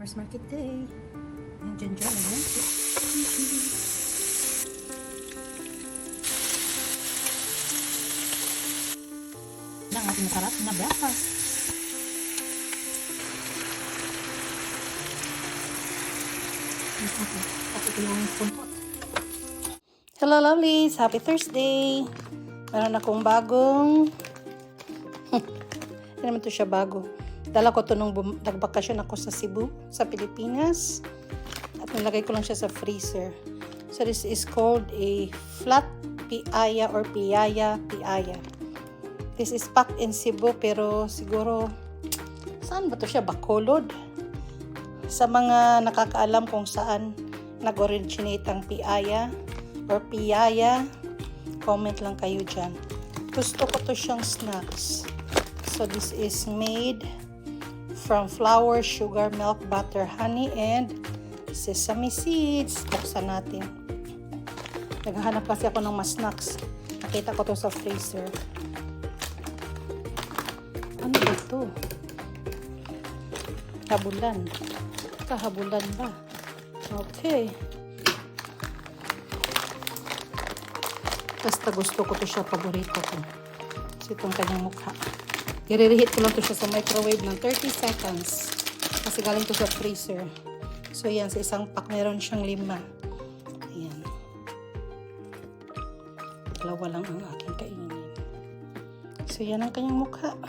Farmers Market Day. Diyan ayan. Ang ating sarap na breakfast. Hello lovelies! Happy Thursday! Meron akong bagong hindi naman to siya bago. Dala ko to nung nagbakasyon ako sa Cebu, sa Pilipinas. At nilagay ko lang siya sa freezer. So this is called a flat piaya or piaya. This is packed in Cebu pero siguro saan ba to siya? Bacolod? Sa mga nakakaalam kung saan nag-originate ang piaya or piyaya, comment lang kayo dyan. Gusto ko to siyang snacks. So this is made from flour, sugar, milk, butter, honey, and sesame seeds. Buksan natin. Naghahanap kasi ako ng mas snacks. Nakita ko to sa freezer. Ano ba ito? Habulan. Kahabulan ba? Okay. Basta gusto ko to siya. Paborito ko. Kasi itong kanyang mukha. I-reheat ko lang to siya sa microwave ng 30 seconds. Kasi galing to sa freezer. So yan, sa isang pack meron siyang 5. Ayan. Dalawa lang ang aking kainin. So yan ang kanyang mukha.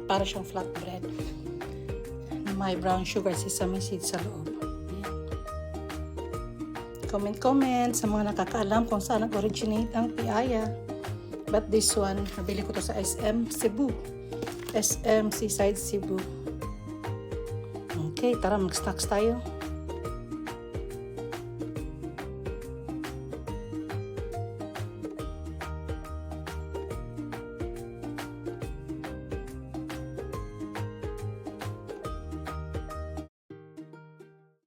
Para siyang flatbread. Na may brown sugar, sesame seeds sa loob. Comment sa mga nakakaalam kung saan nag-originate ang piaya. But this one, nabili ko to sa SM Cebu. SM Seaside Cebu. Okay, tara mag-snacks tayo.